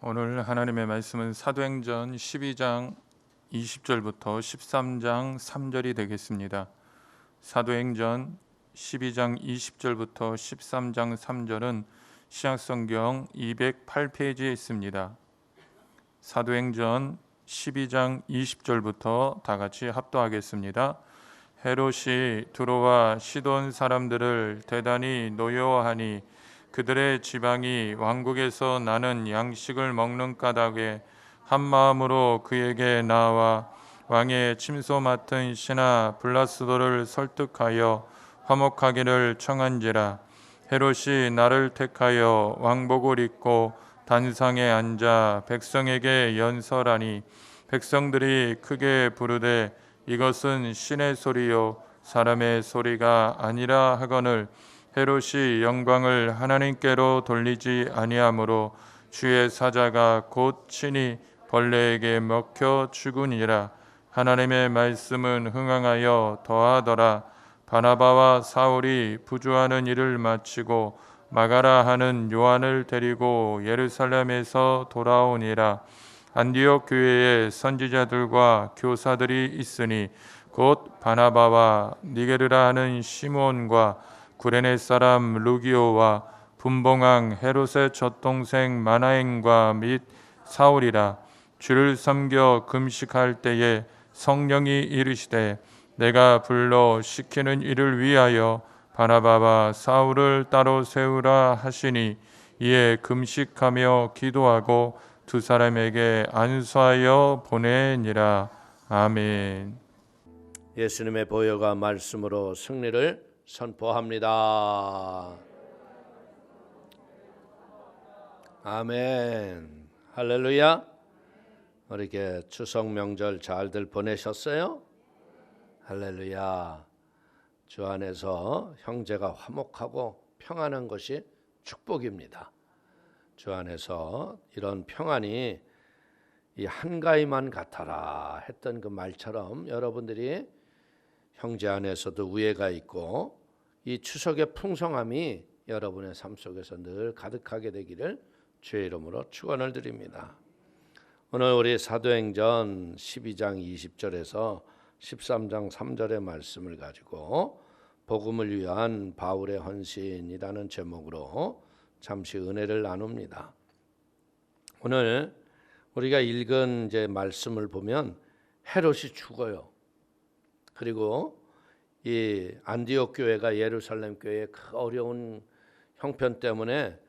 오늘 하나님의 말씀은 사도행전 12장 20절부터 13장 3절이 되겠습니다. 사도행전 12장 20절부터 13장 3절은 신약성경 208페이지에 있습니다. 사도행전 12장 20절부터 다 같이 합독하겠습니다. 헤롯이 두로와 시돈 사람들을 대단히 노여워하니 그들의 지방이 왕국에서 나는 양식을 먹는 까닭에 한 마음으로 그에게 나와 왕의 침소 맡은 신하 블라스도를 설득하여 화목하기를 청한지라. 헤롯이 나를 택하여 왕복을 입고 단상에 앉아 백성에게 연설하니 백성들이 크게 부르되 이것은 신의 소리요 사람의 소리가 아니라 하거늘 헤롯이 영광을 하나님께로 돌리지 아니하므로 주의 사자가 곧 친히 벌레에게 먹혀 죽으니라. 하나님의 말씀은 흥황하여 더하더라. 바나바와 사울이 부주하는 일을 마치고 마가라 하는 요한을 데리고 예루살렘에서 돌아오니라. 안디옥 교회에 선지자들과 교사들이 있으니 곧 바나바와 니게르라 하는 시몬과 구레네 사람 루기오와 분봉왕 헤롯의 젖동생 마나행과 및 사울이라. 주를 섬겨 금식할 때에 성령이 이르시되 내가 불러 시키는 일을 위하여 바나바와 사울을 따로 세우라 하시니 이에 금식하며 기도하고 두 사람에게 안수하여 보내니라. 아멘. 예수님의 보혈과 말씀으로 승리를 선포합니다. 아멘. 할렐루야. 이렇게 추석 명절 잘들 보내셨어요? 할렐루야. 주 안에서 형제가 화목하고 평안한 것이 축복입니다. 주 안에서 이런 평안이 이 한가위만 같아라 했던 그 말처럼 여러분들이 형제 안에서도 우애가 있고 이 추석의 풍성함이 여러분의 삶 속에서 늘 가득하게 되기를 주의 이름으로 축원을 드립니다. 오늘 우리 사도행전 12장 20절에서 13장 3절의 말씀을 가지고 복음을 위한 바울의 헌신이라는 제목으로 잠시 은혜를 나눕니다. 오늘 우리가 읽은 이제 말씀을 보면 헤롯이 죽어요. 그리고 이 안디옥 교회가 예루살렘 교회의 그 어려운 형편 때문에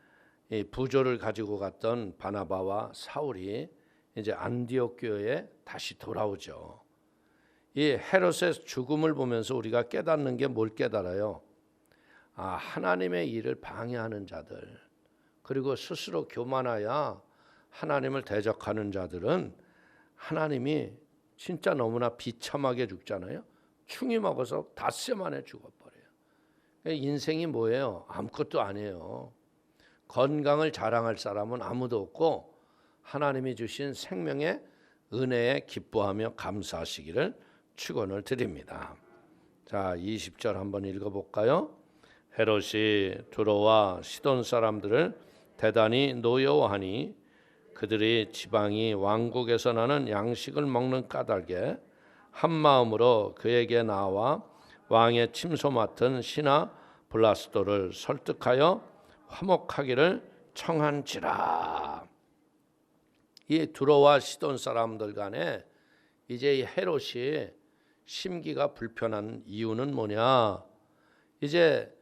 이 부조를 가지고 갔던 바나바와 사울이 이제 안디옥 교회에 다시 돌아오죠. 이 헤롯의 죽음을 보면서 우리가 깨닫는 게 뭘 깨달아요? 하나님의 일을 방해하는 자들, 그리고 스스로 교만하여 하나님을 대적하는 자들은 하나님이 진짜 너무나 비참하게 죽잖아요. 충이 먹어서 닷새 만에 죽어버려요. 인생이 뭐예요? 아무것도 아니에요. 건강을 자랑할 사람은 아무도 없고 하나님이 주신 생명의 은혜에 기뻐하며 감사하시기를 축원을 드립니다. 자, 20절 한번 읽어볼까요? 헤롯이 두로와 시돈 사람들을 대단히 노여워하니 그들이 지방이 왕국에서 나는 양식을 먹는 까닭에 한 마음으로 그에게 나와 왕의 침소 맡은 신하 블라스도를 설득하여 화목하기를 청한지라. 이 두로와 시돈 사람들 간에 이제 이 헤롯이 심기가 불편한 이유는 뭐냐? 이제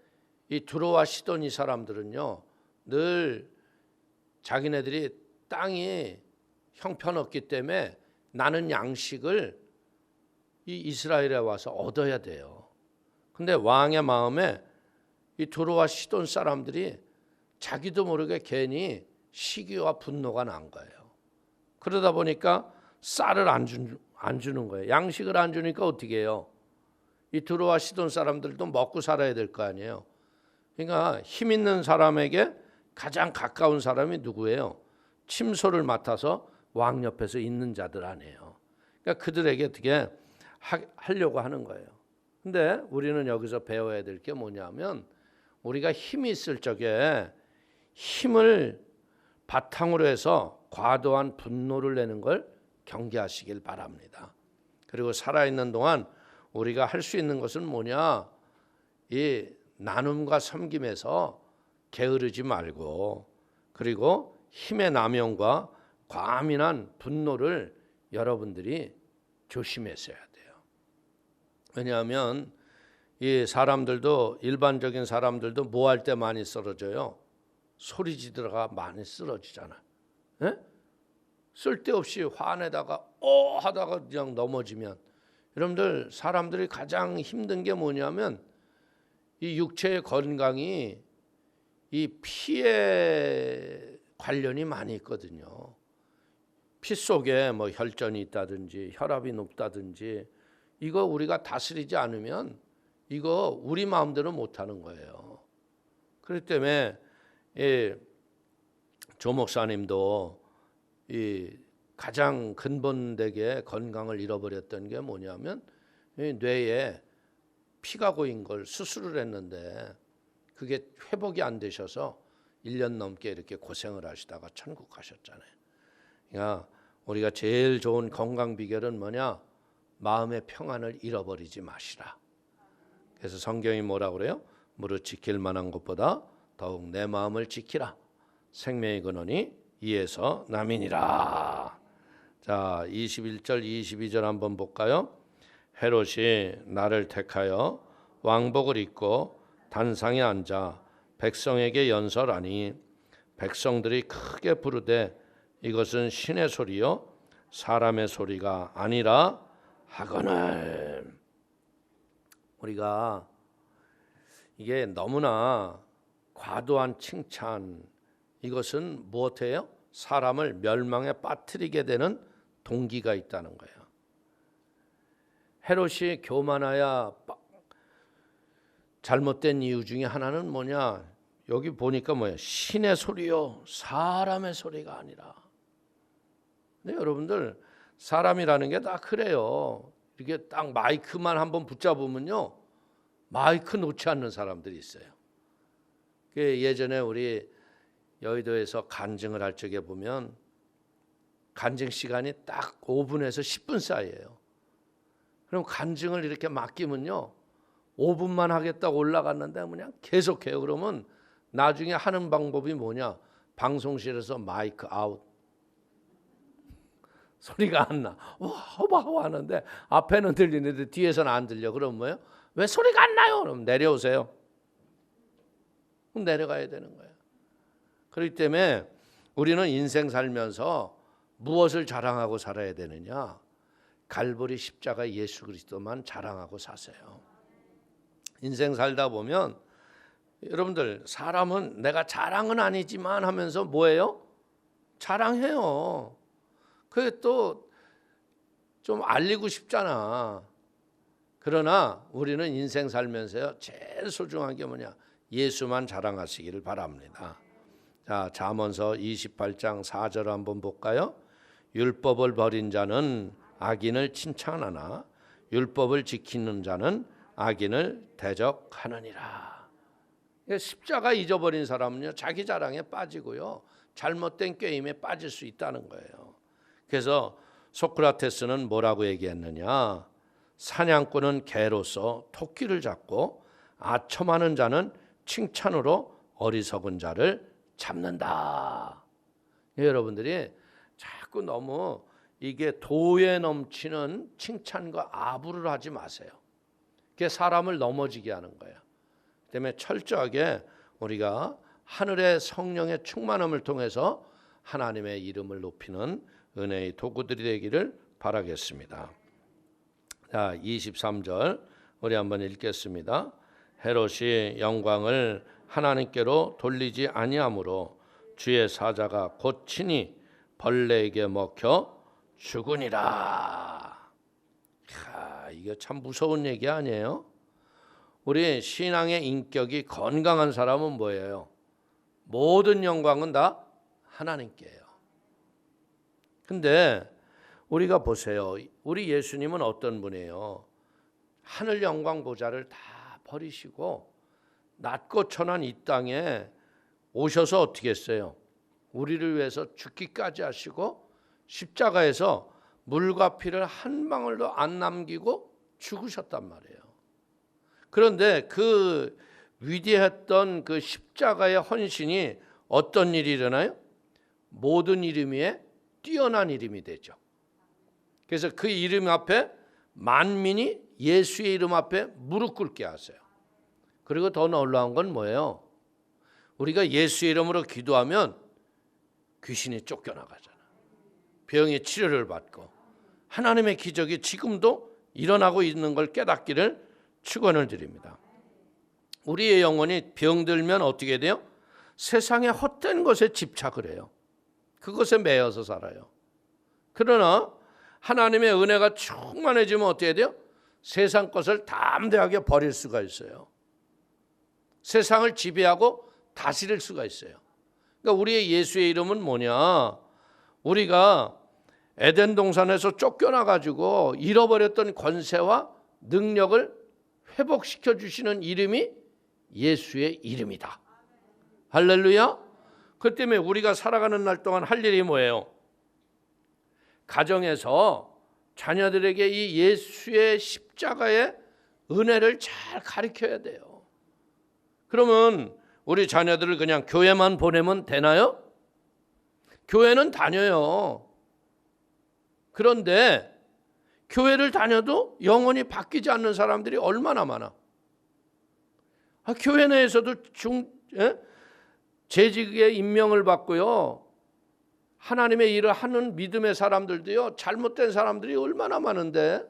이 두로와 시돈 이 사람들은요, 늘 자기네들이 땅이 형편없기 때문에 나는 양식을 이 이스라엘에 와서 얻어야 돼요. 근데 왕의 마음에 이 두로와 시돈 사람들이 자기도 모르게 괜히 시기와 분노가 난 거예요. 그러다 보니까 쌀을 안 주는 거예요. 양식을 안 주니까 어떻게 해요? 이 두로와 시돈 사람들도 먹고 살아야 될 거 아니에요. 그러니까 힘 있는 사람에게 가장 가까운 사람이 누구예요? 침소를 맡아서 왕 옆에서 있는 자들 아니에요. 그러니까 그들에게 어떻게 하려고 하는 거예요. 근데 우리는 여기서 배워야 될 게 뭐냐면 우리가 힘이 있을 적에 힘을 바탕으로 해서 과도한 분노를 내는 걸 경계하시길 바랍니다. 그리고 살아있는 동안 우리가 할 수 있는 것은 뭐냐? 이 나눔과 섬김에서 게으르지 말고, 그리고 힘의 남용과 과민한 분노를 여러분들이 조심했어야 돼요. 왜냐하면 이 사람들도, 일반적인 사람들도 뭐 할 때 많이 쓰러져요? 소리 지르다가 많이 쓰러지잖아. 예? 쓸데없이 화내다가 하다가 그냥 넘어지면, 여러분들 사람들이 가장 힘든 게 뭐냐면 이 육체의 건강이 이 피에 관련이 많이 있거든요. 피 속에 뭐 혈전이 있다든지 혈압이 높다든지, 이거 우리가 다스리지 않으면 이거 우리 마음대로 못하는 거예요. 그렇기 때문에 조 목사님도 이 가장 근본되게 건강을 잃어버렸던 게 뭐냐면 이 뇌에 피가 고인 걸 수술을 했는데 그게 회복이 안 되셔서 1년 넘게 이렇게 고생을 하시다가 천국 가셨잖아요. 그러니까 우리가 제일 좋은 건강 비결은 뭐냐? 마음의 평안을 잃어버리지 마시라. 그래서 성경이 뭐라고 그래요? 무릇 지킬 만한 것보다 더욱 내 마음을 지키라. 생명의 근원이 이에서 남이니라. 자, 21절 22절 한번 볼까요? 헤롯이 나를 택하여 왕복을 입고 단상에 앉아 백성에게 연설하니 백성들이 크게 부르되 이것은 신의 소리요 사람의 소리가 아니라 하거늘. 우리가 이게 너무나 과도한 칭찬, 이것은 무엇이에요? 사람을 멸망에 빠뜨리게 되는 동기가 있다는 거예요. 헤롯이 교만하야 잘못된 이유 중에 하나는 뭐냐? 여기 보니까 뭐예요? 신의 소리요 사람의 소리가 아니라. 근데 여러분들 사람이라는 게 다 그래요. 이렇게 딱 마이크만 한번 붙잡으면요, 마이크 놓지 않는 사람들이 있어요. 예전에 우리 여의도에서 간증을 할 적에 보면 간증 시간이 딱 5분에서 10분 사이예요. 그럼 간증을 이렇게 맡기면요, 5분만 하겠다고 올라갔는데 그냥 계속해요. 그러면 나중에 하는 방법이 뭐냐? 방송실에서 마이크 아웃. 소리가 안 나. 와 하는데 앞에는 들리는데 뒤에서는 안 들려. 그럼 뭐예요? 왜 소리가 안 나요? 그럼 내려오세요. 그럼 내려가야 되는 거예요. 그렇기 때문에 우리는 인생 살면서 무엇을 자랑하고 살아야 되느냐? 갈보리 십자가 예수 그리스도만 자랑하고 사세요. 인생 살다 보면 여러분들 사람은 내가 자랑은 아니지만 하면서 뭐예요? 자랑해요. 그게 또 좀 알리고 싶잖아. 그러나 우리는 인생 살면서요, 제일 소중한 게 뭐냐? 예수만 자랑하시기를 바랍니다. 자, 잠언서 28장 4절 한번 볼까요? 율법을 버린 자는 악인을 칭찬하나 율법을 지키는 자는 악인을 대적하느니라. 십자가 잊어버린 사람은요, 자기 자랑에 빠지고요, 잘못된 게임에 빠질 수 있다는 거예요. 그래서 소크라테스는 뭐라고 얘기했느냐? 사냥꾼은 개로서 토끼를 잡고 아첨하는 자는 칭찬으로 어리석은 자를 잡는다. 여러분들이 자꾸 너무 이게 도에 넘치는 칭찬과 아부를 하지 마세요. 그게 사람을 넘어지게 하는 거예요. 그 때문에 철저하게 우리가 하늘의 성령의 충만함을 통해서 하나님의 이름을 높이는 은혜의 도구들이 되기를 바라겠습니다. 자, 23절 우리 한번 읽겠습니다. 헤롯이 영광을 하나님께로 돌리지 아니하므로 주의 사자가 곧 친히 벌레에게 먹혀 죽으니라. 이게 참 무서운 얘기 아니에요? 우리 신앙의 인격이 건강한 사람은 뭐예요? 모든 영광은 다 하나님께요. 근데 우리가 보세요. 우리 예수님은 어떤 분이에요? 하늘 영광 보좌를 다 버리시고 낮고 천한 이 땅에 오셔서 어떻게 했어요? 우리를 위해서 죽기까지 하시고 십자가에서 물과 피를 한 방울도 안 남기고 죽으셨단 말이에요. 그런데 그 위대했던 그 십자가의 헌신이 어떤 일이 일어나요? 모든 이름 위에 뛰어난 이름이 되죠. 그래서 그 이름 앞에 만민이 예수의 이름 앞에 무릎 꿇게 하세요. 그리고 더 놀라운 건 뭐예요? 우리가 예수의 이름으로 기도하면 귀신이 쫓겨나가잖아. 병의 치료를 받고 하나님의 기적이 지금도 일어나고 있는 걸 깨닫기를 축원을 드립니다. 우리의 영혼이 병들면 어떻게 돼요? 세상의 헛된 것에 집착을 해요. 그것에 매여서 살아요. 그러나 하나님의 은혜가 충만해지면 어떻게 돼요? 세상 것을 담대하게 버릴 수가 있어요. 세상을 지배하고 다스릴 수가 있어요. 그러니까 우리의 예수의 이름은 뭐냐? 우리가 에덴 동산에서 쫓겨나가지고 잃어버렸던 권세와 능력을 회복시켜 주시는 이름이 예수의 이름이다. 할렐루야. 그 때문에 우리가 살아가는 날 동안 할 일이 뭐예요? 가정에서 자녀들에게 이 예수의 십자가의 은혜를 잘 가르쳐야 돼요. 그러면 우리 자녀들을 그냥 교회만 보내면 되나요? 교회는 다녀요. 그런데 교회를 다녀도 영혼이 바뀌지 않는 사람들이 얼마나 많아. 교회 내에서도 재직에 임명을 받고요. 하나님의 일을 하는 믿음의 사람들도요. 잘못된 사람들이 얼마나 많은데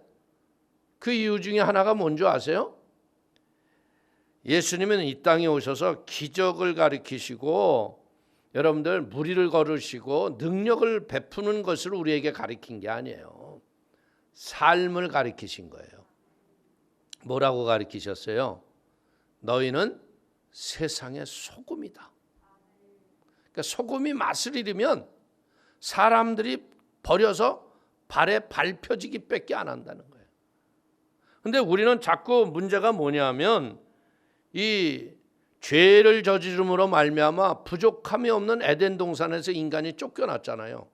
그 이유 중에 하나가 뭔지 아세요? 예수님은 이 땅에 오셔서 기적을 가르치시고 여러분들 무리를 걸으시고 능력을 베푸는 것을 우리에게 가르친 게 아니에요. 삶을 가르치신 거예요. 뭐라고 가르치셨어요? 너희는 세상의 소금이다. 그러니까 소금이 맛을 잃으면 사람들이 버려서 발에 밟혀지기 밖에 안 한다는 거예요. 근데 우리는 자꾸 문제가 뭐냐면 이 죄를 저지름으로 말미암아 부족함이 없는 에덴 동산에서 인간이 쫓겨났잖아요.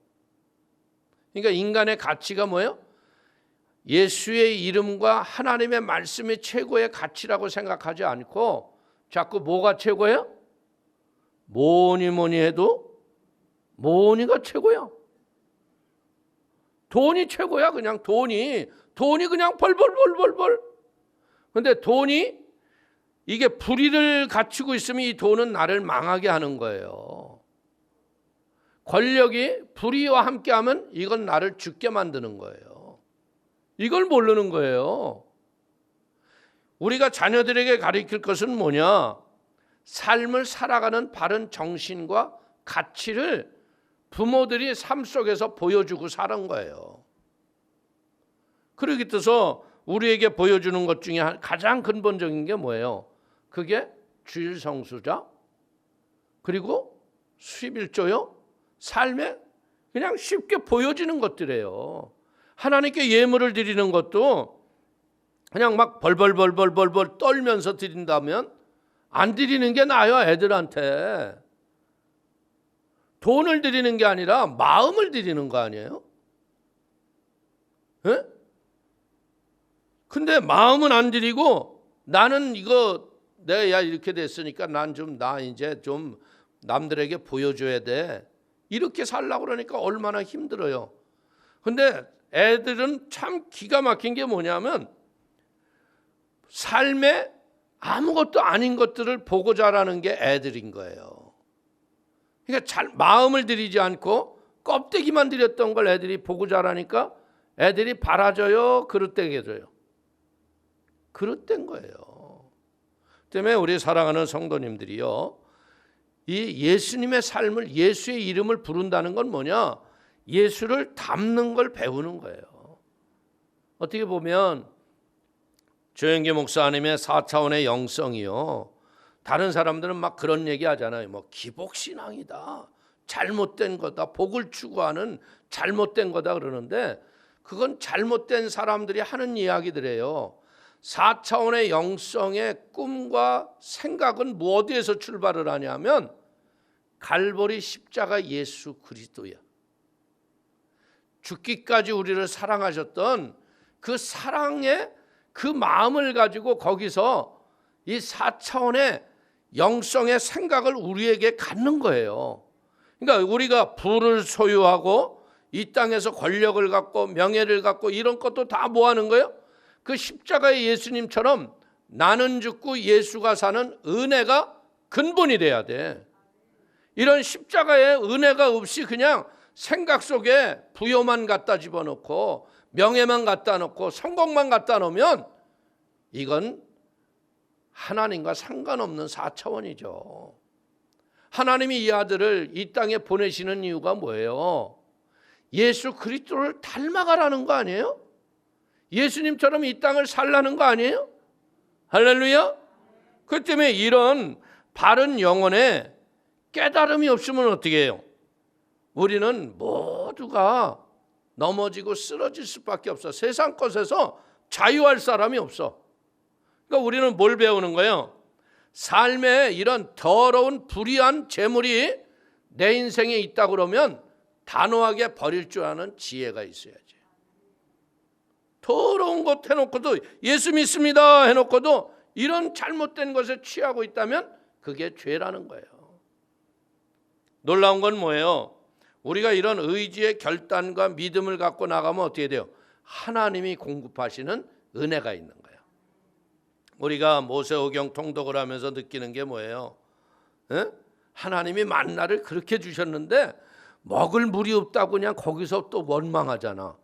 그러니까 인간의 가치가 뭐예요? 예수의 이름과 하나님의 말씀이 최고의 가치라고 생각하지 않고 자꾸 뭐가 최고예요? 뭐니 해도 뭐니가 최고야. 돈이 최고야. 그냥 돈이 그냥 벌벌벌벌벌. 근데 돈이 이게 불의를 갖추고 있으면 이 돈은 나를 망하게 하는 거예요. 권력이 불의와 함께하면 이건 나를 죽게 만드는 거예요. 이걸 모르는 거예요. 우리가 자녀들에게 가르칠 것은 뭐냐? 삶을 살아가는 바른 정신과 가치를 부모들이 삶 속에서 보여주고 사는 거예요. 그러기 때문에 우리에게 보여주는 것 중에 가장 근본적인 게 뭐예요? 그게 주일 성수자 그리고 11조요. 삶에 그냥 쉽게 보여지는 것들이에요. 하나님께 예물을 드리는 것도 그냥 막 벌벌벌벌벌 떨면서 드린다면 안 드리는 게 나아요. 애들한테. 돈을 드리는 게 아니라 마음을 드리는 거 아니에요? 예? 근데 마음은 안 드리고 나는 이거 내가 이렇게 됐으니까 나 이제 좀 남들에게 보여줘야 돼. 이렇게 살려고 그러니까 얼마나 힘들어요. 근데 애들은 참 기가 막힌 게 뭐냐면 삶에 아무것도 아닌 것들을 보고 자라는 게 애들인 거예요. 그러니까 마음을 들이지 않고 껍데기만 들였던 걸 애들이 보고 자라니까 애들이 바라져요, 그릇되게 그릇된 거예요. 때문에 우리 사랑하는 성도님들이요, 이 예수님의 삶을, 예수의 이름을 부른다는 건 뭐냐? 예수를 닮는 걸 배우는 거예요. 어떻게 보면 조영기 목사님의 4차원의 영성이요, 다른 사람들은 막 그런 얘기 하잖아요. 뭐 기복신앙이다, 잘못된 거다, 복을 추구하는 잘못된 거다 그러는데 그건 잘못된 사람들이 하는 이야기들이에요. 4차원의 영성의 꿈과 생각은 어디에서 출발을 하냐면 갈보리 십자가 예수 그리스도야. 죽기까지 우리를 사랑하셨던 그 사랑의 그 마음을 가지고 거기서 이 4차원의 영성의 생각을 우리에게 갖는 거예요. 그러니까 우리가 부를 소유하고 이 땅에서 권력을 갖고 명예를 갖고 이런 것도 다 뭐 하는 거예요? 그 십자가의 예수님처럼 나는 죽고 예수가 사는 은혜가 근본이 돼야 돼. 이런 십자가의 은혜가 없이 그냥 생각 속에 부여만 갖다 집어넣고 명예만 갖다 놓고 성공만 갖다 놓으면 이건 하나님과 상관없는 4차원이죠. 하나님이 이 아들을 이 땅에 보내시는 이유가 뭐예요? 예수 그리스도를 닮아가라는 거 아니에요? 예수님처럼 이 땅을 살라는 거 아니에요? 할렐루야. 그 때문에 이런 바른 영혼에 깨달음이 없으면 어떻게 해요? 우리는 모두가 넘어지고 쓰러질 수밖에 없어. 세상 것에서 자유할 사람이 없어. 그러니까 우리는 뭘 배우는 거예요? 삶에 이런 더러운 불의한 재물이 내 인생에 있다 그러면 단호하게 버릴 줄 아는 지혜가 있어야지. 더러운 것 해놓고도 예수 믿습니다 해놓고도 이런 잘못된 것에 취하고 있다면 그게 죄라는 거예요. 놀라운 건 뭐예요? 우리가 이런 의지의 결단과 믿음을 갖고 나가면 어떻게 돼요? 하나님이 공급하시는 은혜가 있는 거예요. 우리가 모세오경 통독을 하면서 느끼는 게 뭐예요? 하나님이 만나를 그렇게 주셨는데 먹을 물이 없다고 그냥 거기서 또 원망하잖아.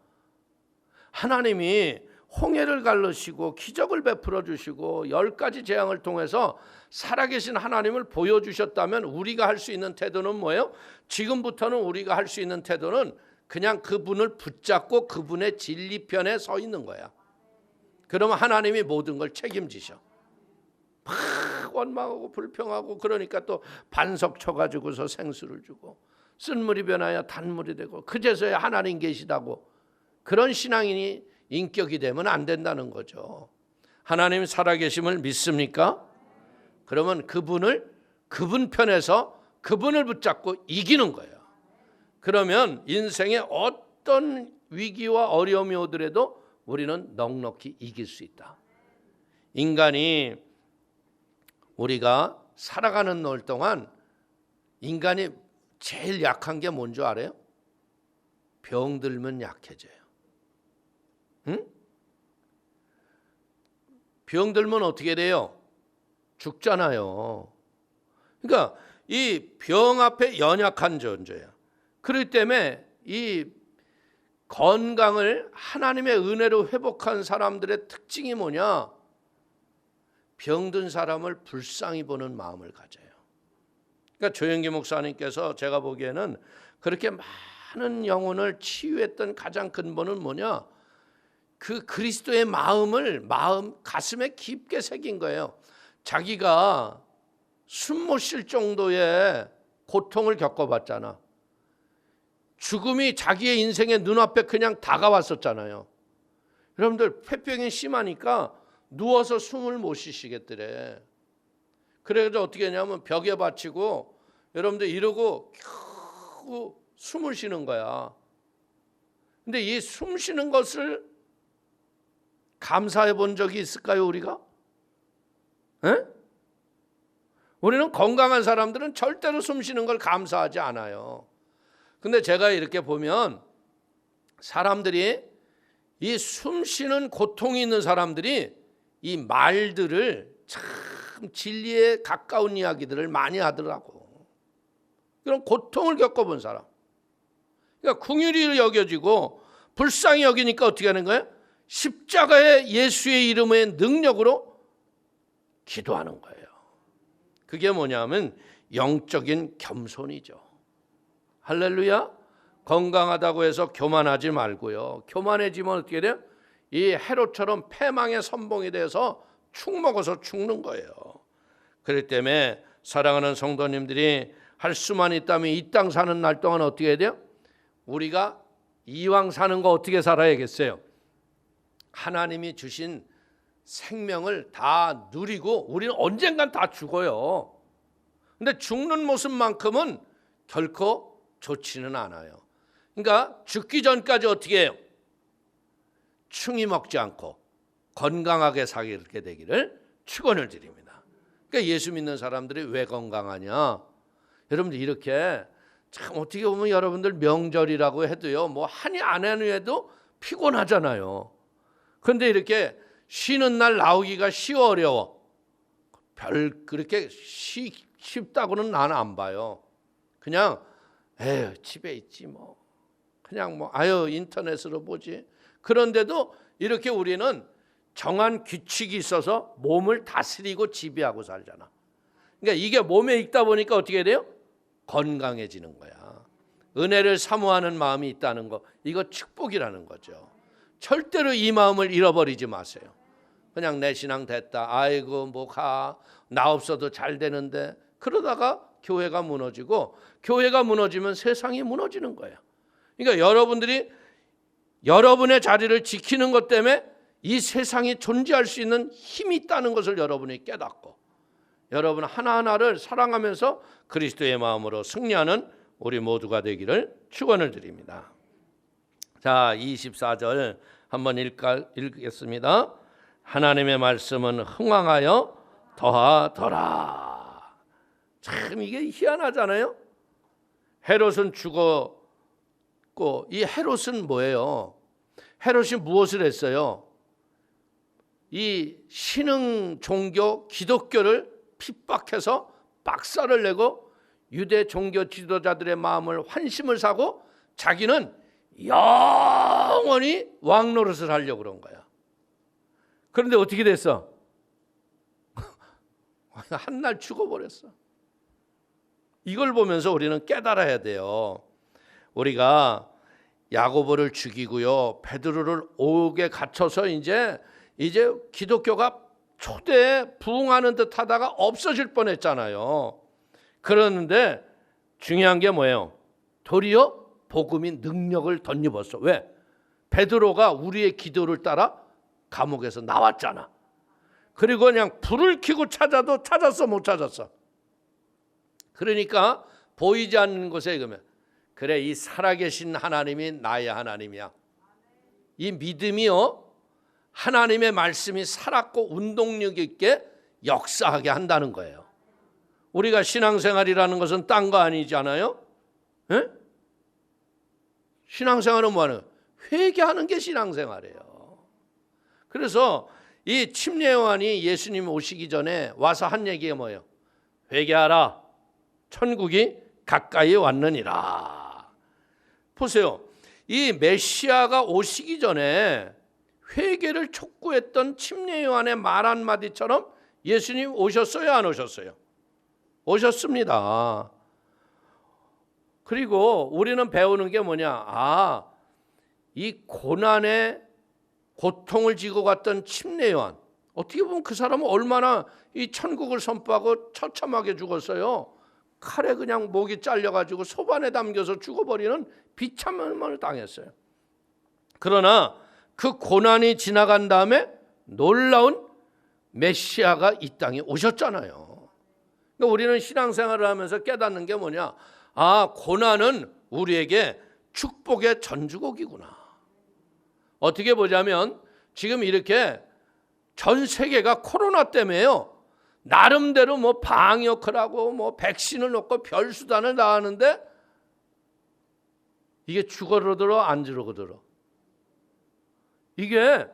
하나님이 홍해를 갈르시고 기적을 베풀어 주시고 10가지 재앙을 통해서 살아계신 하나님을 보여주셨다면 우리가 할 수 있는 태도는 뭐예요? 지금부터는 우리가 할 수 있는 태도는 그냥 그분을 붙잡고 그분의 진리편에 서 있는 거야. 그러면 하나님이 모든 걸 책임지셔. 막 원망하고 불평하고 그러니까 또 반석 쳐가지고서 생수를 주고 쓴물이 변하여 단물이 되고 그제서야 하나님 계시다고. 그런 신앙인이 인격이 되면 안 된다는 거죠. 하나님 살아계심을 믿습니까? 그러면 그분 편에서 그분을 붙잡고 이기는 거예요. 그러면 인생에 어떤 위기와 어려움이 오더라도 우리는 넉넉히 이길 수 있다. 인간이 우리가 살아가는 날 동안 인간이 제일 약한 게 뭔지 알아요? 병들면 약해져요. 응? 병들면 어떻게 돼요? 죽잖아요. 그러니까 이 병 앞에 연약한 존재야. 그렇기 때문에 이 건강을 하나님의 은혜로 회복한 사람들의 특징이 뭐냐? 병든 사람을 불쌍히 보는 마음을 가져요. 그러니까 조영기 목사님께서 제가 보기에는 그렇게 많은 영혼을 치유했던 가장 근본은 뭐냐? 그 그리스도의 가슴에 깊게 새긴 거예요. 자기가 숨 못 쉴 정도의 고통을 겪어봤잖아. 죽음이 자기의 인생의 눈앞에 그냥 다가왔었잖아요. 여러분들 폐병이 심하니까 누워서 숨을 못 쉬시겠더래. 그래서 어떻게 했냐면 벽에 받치고 여러분들 이러고 겨우 숨을 쉬는 거야. 근데 이 숨 쉬는 것을 감사해 본 적이 있을까요, 우리가? 에? 우리는 건강한 사람들은 절대로 숨 쉬는 걸 감사하지 않아요. 근데 제가 이렇게 보면 사람들이 이 숨 쉬는 고통이 있는 사람들이 이 말들을 참 진리에 가까운 이야기들을 많이 하더라고. 그런 고통을 겪어본 사람. 그러니까 긍휼히 여겨지고 불쌍히 여기니까 어떻게 하는 거예요? 십자가의 예수의 이름의 능력으로 기도하는 거예요. 그게 뭐냐면 영적인 겸손이죠. 할렐루야. 건강하다고 해서 교만하지 말고요. 교만해지면 어떻게 돼요? 이 헤롯처럼 패망의 선봉이 돼서 축 먹어서 죽는 거예요. 그렇기 때문에 사랑하는 성도님들이 할 수만 있다면 이 땅 사는 날 동안 어떻게 해야 돼요? 우리가 이왕 사는 거 어떻게 살아야겠어요? 하나님이 주신 생명을 다 누리고 우리는 언젠간 다 죽어요. 근데 죽는 모습만큼은 결코 좋지는 않아요. 그러니까 죽기 전까지 어떻게 해요? 충이 먹지 않고 건강하게 살게 되기를 축원을 드립니다. 그러니까 예수 믿는 사람들이 왜 건강하냐? 여러분들 이렇게 참 어떻게 보면 여러분들 명절이라고 해도요, 뭐 한이 안 해도 피곤하잖아요. 그런데 이렇게 쉬는 날 나오기가 쉬워 어려워? 별 그렇게 쉽다고는 나는 안 봐요. 그냥 에휴 집에 있지 뭐. 그냥 뭐 아유 인터넷으로 보지. 그런데도 이렇게 우리는 정한 규칙이 있어서 몸을 다스리고 지배하고 살잖아. 그러니까 이게 몸에 있다 보니까 어떻게 돼요? 건강해지는 거야. 은혜를 사모하는 마음이 있다는 거, 이거 축복이라는 거죠. 절대로 이 마음을 잃어버리지 마세요. 그냥 내 신앙 됐다, 아이고 뭐 가, 나 없어도 잘 되는데, 그러다가 교회가 무너지고, 교회가 무너지면 세상이 무너지는 거예요. 그러니까 여러분들이 여러분의 자리를 지키는 것 때문에 이 세상이 존재할 수 있는 힘이 있다는 것을 여러분이 깨닫고, 여러분 하나하나를 사랑하면서 그리스도의 마음으로 승리하는 우리 모두가 되기를 축원을 드립니다. 자, 24절 한번 읽겠습니다. 하나님의 말씀은 흥왕하여 더하더라. 참 이게 희한하잖아요. 헤롯은 죽었고, 이 헤롯은 뭐예요? 헤롯이 무엇을 했어요? 이 신흥 종교 기독교를 핍박해서 박살을 내고 유대 종교 지도자들의 마음을 환심을 사고 자기는 영원히 왕 노릇을 하려고 그런 거야. 그런데 어떻게 됐어? 한날 죽어버렸어. 이걸 보면서 우리는 깨달아야 돼요. 우리가 야고보를 죽이고요, 베드로를 옥에 갇혀서 이제 기독교가 초대에 부흥하는 듯 하다가 없어질 뻔했잖아요. 그러는데 중요한 게 뭐예요? 도리어 복음이 능력을 덧입었어. 왜? 베드로가 우리의 기도를 따라 감옥에서 나왔잖아. 그리고 그냥 불을 켜고 찾아도 찾았어, 못 찾았어? 그러니까 보이지 않는 곳에 그러면 그래, 이 살아계신 하나님이 나의 하나님이야. 이 믿음이요, 하나님의 말씀이 살았고 운동력 있게 역사하게 한다는 거예요. 우리가 신앙생활이라는 것은 딴 거 아니잖아요. 에? 신앙생활은 뭐하는 거예요? 회개하는 게 신앙생활이에요. 그래서 이 침례요한이 예수님 오시기 전에 와서 한 얘기가 뭐예요? 회개하라, 천국이 가까이 왔느니라. 보세요, 이 메시아가 오시기 전에 회개를 촉구했던 침례요한의 말 한마디처럼 예수님 오셨어요, 안 오셨어요? 오셨습니다. 그리고 우리는 배우는 게 뭐냐? 이 고난의 고통을 지고 갔던 침례요한, 어떻게 보면 그 사람은 얼마나 이 천국을 선포하고 처참하게 죽었어요. 칼에 그냥 목이 잘려가지고 소반에 담겨서 죽어버리는 비참함을 당했어요. 그러나 그 고난이 지나간 다음에 놀라운 메시아가 이 땅에 오셨잖아요. 그러니까 우리는 신앙생활을 하면서 깨닫는 게 뭐냐? 고난은 우리에게 축복의 전주곡이구나. 어떻게 보자면 지금 이렇게 전 세계가 코로나 때문에요, 나름대로 뭐 방역을 하고 뭐 백신을 놓고 별수단을 다 하는데 이게 죽어들어 안 죽어들어? 이게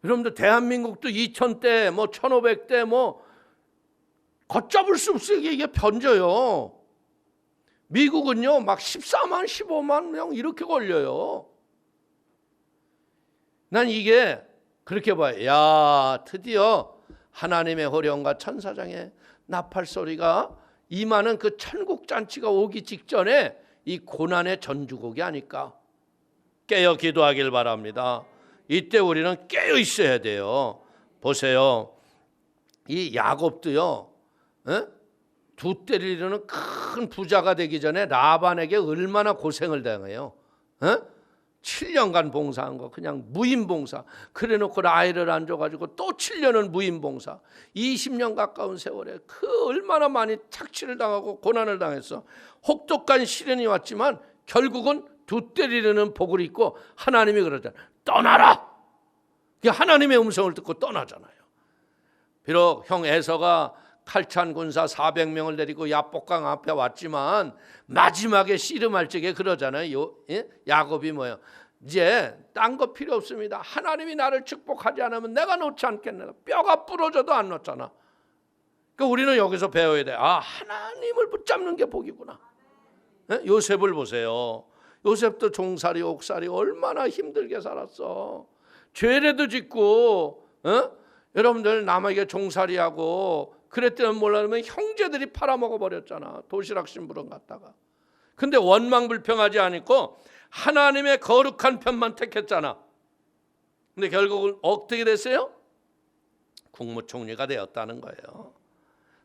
여러분들 대한민국도 2000대 뭐 1500대 뭐 걷잡을 수 없이 이게 번져요. 미국은요 막 14만 15만 명 이렇게 걸려요. 난 이게 그렇게 봐요. 야, 드디어 하나님의 호령과 천사장의 나팔 소리가 임하는 그 천국 잔치가 오기 직전에 이 고난의 전주곡이 아닐까. 깨어 기도하길 바랍니다. 이때 우리는 깨어 있어야 돼요. 보세요, 이 야곱도요, 두 때를 이루는 큰 부자가 되기 전에 라반에게 얼마나 고생을 당해요. 7년간 봉사한 거 그냥 무임봉사. 그래놓고 아이를 안 줘가지고 또 7년은 무임봉사. 20년 가까운 세월에 그 얼마나 많이 착취를 당하고 고난을 당했어. 혹독한 시련이 왔지만 결국은 두 때리는 복을 입고 하나님이 그러잖아요. 떠나라. 하나님의 음성을 듣고 떠나잖아요. 비록 형 에서가 칼찬 군사 400명을 데리고 야복강 앞에 왔지만 마지막에 씨름할 적에 그러잖아요. 야곱이 뭐예요? 이제 딴 거 필요 없습니다. 하나님이 나를 축복하지 않으면 내가 놓지 않겠네. 뼈가 부러져도 안 놓잖아. 그러니까 우리는 여기서 배워야 돼. 아, 하나님을 붙잡는 게 복이구나. 요셉을 보세요. 요셉도 종살이 옥살이 얼마나 힘들게 살았어. 죄라도 짓고 여러분들 남에게 종살이하고 그랬더니 몰라면 형제들이 팔아먹어 버렸잖아. 도시락 심부름 갔다가. 근데 원망불평하지 않고 하나님의 거룩한 편만 택했잖아. 근데 결국은 어떻게 됐어요? 국무총리가 되었다는 거예요.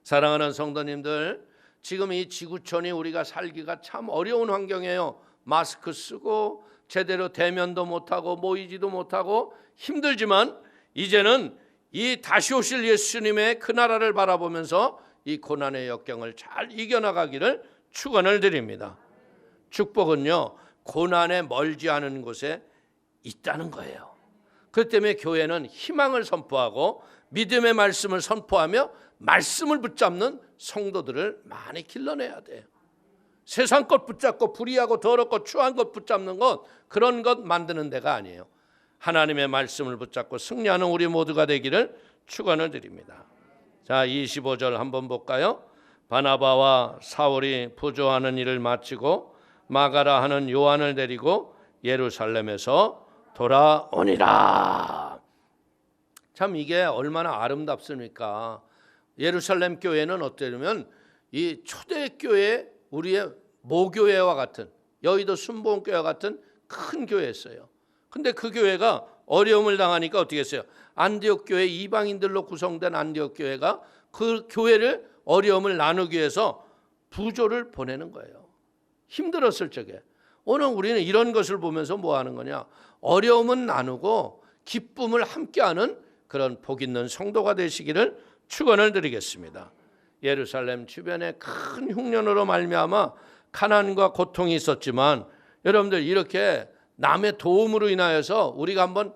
사랑하는 성도님들, 지금 이 지구촌이 우리가 살기가 참 어려운 환경이에요. 마스크 쓰고 제대로 대면도 못하고 모이지도 못하고 힘들지만 이제는 이 다시 오실 예수님의 그 나라를 바라보면서 이 고난의 역경을 잘 이겨나가기를 축원을 드립니다. 축복은요, 고난에 멀지 않은 곳에 있다는 거예요. 그렇기 때문에 교회는 희망을 선포하고 믿음의 말씀을 선포하며 말씀을 붙잡는 성도들을 많이 길러내야 돼요. 세상 것 붙잡고 불의하고 더럽고 추한 것 붙잡는 것, 그런 것 만드는 데가 아니에요. 하나님의 말씀을 붙잡고 승리하는 우리 모두가 되기를 축원을 드립니다. 자, 25절 한번 볼까요? 바나바와 사울이 부조하는 일을 마치고 마가라 하는 요한을 데리고 예루살렘에서 돌아오니라. 참 이게 얼마나 아름답습니까? 예루살렘 교회는 어떠냐면 이 초대교회, 우리의 모교회와 같은, 여의도 순복음교회와 같은 큰 교회였어요. 근데 그 교회가 어려움을 당하니까 어떻게 했어요? 안디옥 교회, 이방인들로 구성된 안디옥 교회가 그 교회를 어려움을 나누기 위해서 부조를 보내는 거예요. 힘들었을 적에. 오늘 우리는 이런 것을 보면서 뭐 하는 거냐? 어려움은 나누고 기쁨을 함께하는 그런 복 있는 성도가 되시기를 축원을 드리겠습니다. 예루살렘 주변에 큰 흉년으로 말미암아 가난과 고통이 있었지만 여러분들 이렇게 남의 도움으로 인하여서 우리가 한번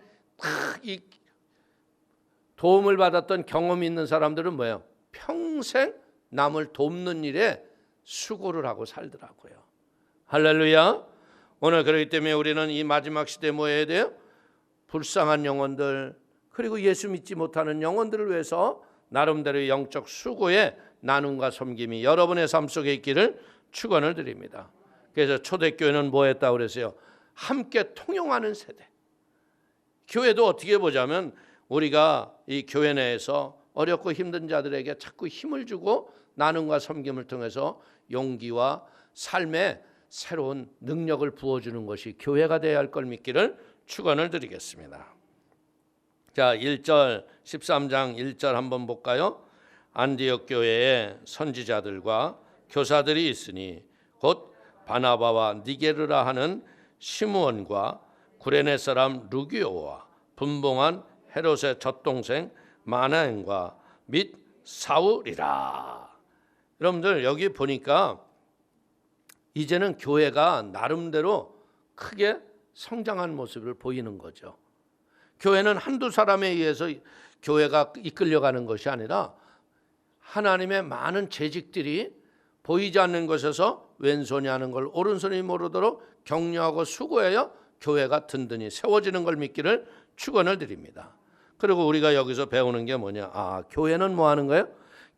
이 도움을 받았던 경험이 있는 사람들은 뭐예요? 평생 남을 돕는 일에 수고를 하고 살더라고요. 할렐루야. 오늘 그렇기 때문에 우리는 이 마지막 시대에 뭐 해야 돼요? 불쌍한 영혼들, 그리고 예수 믿지 못하는 영혼들을 위해서 나름대로 영적 수고의 나눔과 섬김이 여러분의 삶 속에 있기를 축원을 드립니다. 그래서 초대교회는 뭐 했다고 그랬어요? 함께 통용하는 세대. 교회도 어떻게 보자면 우리가 이 교회 내에서 어렵고 힘든 자들에게 자꾸 힘을 주고 나눔과 섬김을 통해서 용기와 삶의 새로운 능력을 부어주는 것이 교회가 되어야 할 걸 믿기를 축원을 드리겠습니다. 자, 1절 13장 1절 한번 볼까요? 안디옥 교회에 선지자들과 교사들이 있으니 곧 바나바와 니게르라 하는 시므온과 구레네 사람 루기오와 분봉한 헤롯의 젖동생 마나엔과 및 사울이라. 여러분들 여기 보니까 이제는 교회가 나름대로 크게 성장한 모습을 보이는 거죠. 교회는 한두 사람에 의해서 교회가 이끌려가는 것이 아니라 하나님의 많은 재직들이 보이지 않는 것에서 왼손이 하는 걸 오른손이 모르도록 격려하고 수고하여 교회가 든든히 세워지는 걸 믿기를 축원을 드립니다. 그리고 우리가 여기서 배우는 게 뭐냐? 아, 교회는 뭐 하는 거예요?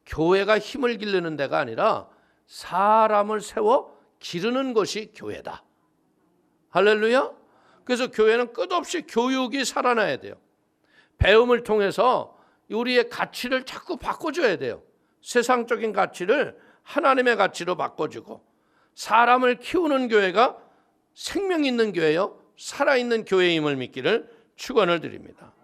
교회가 힘을 기르는 데가 아니라 사람을 세워 기르는 것이 교회다. 할렐루야. 그래서 교회는 끝없이 교육이 살아나야 돼요. 배움을 통해서 우리의 가치를 자꾸 바꿔줘야 돼요. 세상적인 가치를 하나님의 가치로 바꿔주고 사람을 키우는 교회가 생명 있는 교회요, 살아있는 교회임을 믿기를 축원을 드립니다.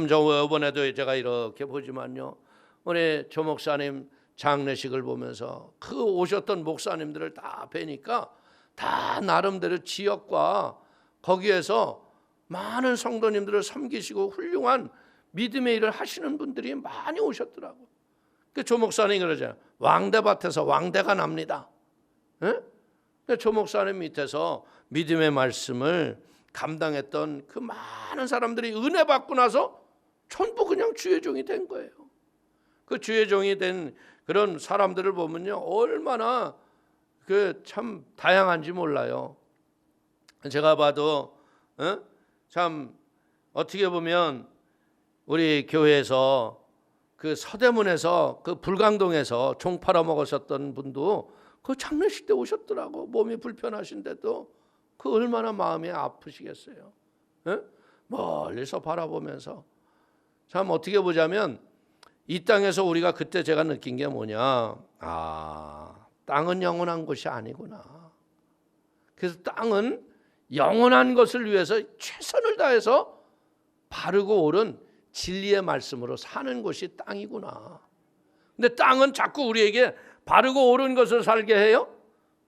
저 이번에도 제가 이렇게 보지만요, 우리 조 목사님 장례식을 보면서 그 오셨던 목사님들을 다 뵈니까 다 나름대로 지역과 거기에서 많은 성도님들을 섬기시고 훌륭한 믿음의 일을 하시는 분들이 많이 오셨더라고. 조 목사님이 그러잖아요. 왕대밭에서 왕대가 납니다. 조 목사님 밑에서 믿음의 말씀을 감당했던 그 많은 사람들이 은혜 받고 나서 전부 그냥 주의 종이 된 거예요. 그 주의 종이 된 그런 사람들을 보면요, 얼마나 그 참 다양한지 몰라요. 제가 봐도 참 어떻게 보면 우리 교회에서 그 서대문에서 그 불광동에서 종 팔아먹으셨던 분도 그 장례식 때 오셨더라고. 몸이 불편하신데도 그 얼마나 마음이 아프시겠어요. 멀리서 바라보면서. 참 어떻게 보자면 이 땅에서 우리가 그때 제가 느낀 게 뭐냐, 땅은 영원한 것이 아니구나. 그래서 땅은 영원한 것을 위해서 최선을 다해서 바르고 옳은 진리의 말씀으로 사는 곳이 땅이구나. 근데 땅은 자꾸 우리에게 바르고 옳은 것을 살게 해요.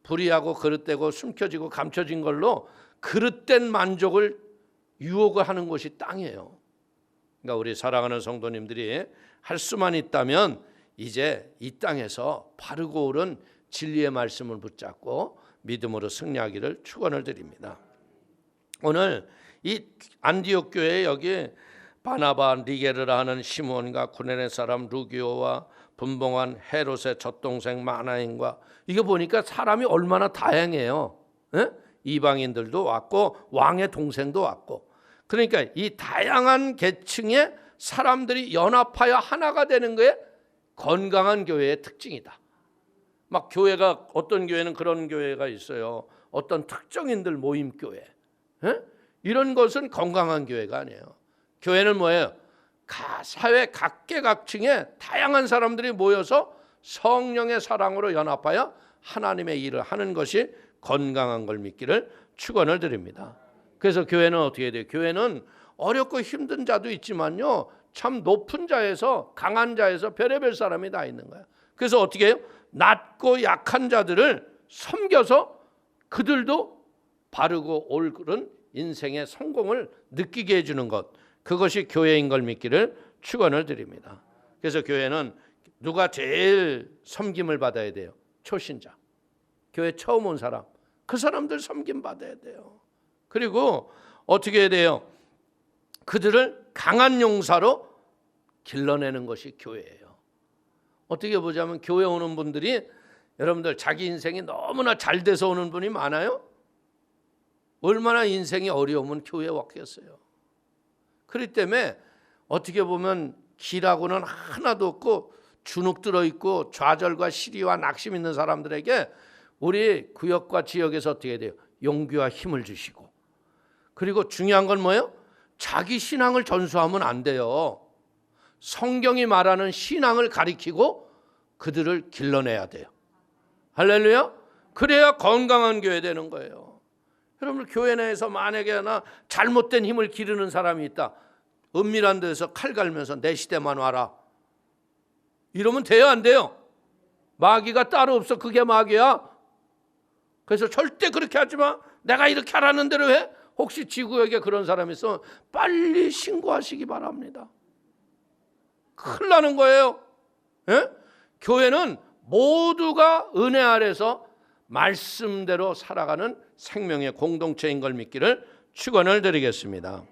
불의하고 그릇되고 숨겨지고 감춰진 걸로 그릇된 만족을 유혹을 하는 곳이 땅이에요. 그러니까 우리 사랑하는 성도님들이 할 수만 있다면 이제 이 땅에서 바르고 옳은 진리의 말씀을 붙잡고 믿음으로 승리하기를 축원을 드립니다. 오늘 이 안디옥 교회에 여기 바나바, 니게르라 하는 시몬과 구레네 사람 루기오와 분봉한 헤롯의 젖동생 마나인과, 이거 보니까 사람이 얼마나 다양해요. 이방인들도 왔고 왕의 동생도 왔고. 그러니까 이 다양한 계층의 사람들이 연합하여 하나가 되는 게 건강한 교회의 특징이다. 막 교회가, 어떤 교회는 그런 교회가 있어요. 어떤 특정인들 모임 교회. 이런 것은 건강한 교회가 아니에요. 교회는 뭐예요? 사회 각계각층의 다양한 사람들이 모여서 성령의 사랑으로 연합하여 하나님의 일을 하는 것이 건강한 걸 믿기를 축원을 드립니다. 그래서 교회는 어떻게 돼요? 교회는 어렵고 힘든 자도 있지만요, 참 높은 자에서 강한 자에서 별의별 사람이 다 있는 거예요. 그래서 어떻게 해요? 낮고 약한 자들을 섬겨서 그들도 바르고 옳은 인생의 성공을 느끼게 해주는 것, 그것이 교회인 걸 믿기를 축원을 드립니다. 그래서 교회는 누가 제일 섬김을 받아야 돼요? 초신자, 교회 처음 온 사람, 그 사람들 섬김 받아야 돼요. 그리고 어떻게 해야 돼요? 그들을 강한 용사로 길러내는 것이 교회예요. 어떻게 보자면 교회 오는 분들이, 여러분들 자기 인생이 너무나 잘 돼서 오는 분이 많아요. 얼마나 인생이 어려우면 교회에 왔겠어요. 그렇기 때문에 어떻게 보면 길하고는 하나도 없고 주눅 들어있고 좌절과 시리와 낙심 있는 사람들에게 우리 구역과 지역에서 어떻게 해야 돼요? 용기와 힘을 주시고, 그리고 중요한 건 뭐예요? 자기 신앙을 전수하면 안 돼요. 성경이 말하는 신앙을 가리키고 그들을 길러내야 돼요. 할렐루야. 그래야 건강한 교회 되는 거예요. 여러분, 교회 내에서 만약에 하나 잘못된 힘을 기르는 사람이 있다, 은밀한 데서 칼 갈면서 내 시대만 와라, 이러면 돼요, 안 돼요? 마귀가 따로 없어. 그게 마귀야. 그래서 절대 그렇게 하지 마. 내가 이렇게 하라는 대로 해. 혹시 지구역에 그런 사람이 있으면 빨리 신고하시기 바랍니다. 큰일 나는 거예요. 교회는 모두가 은혜 아래서 말씀대로 살아가는 생명의 공동체인 걸 믿기를 축원을 드리겠습니다.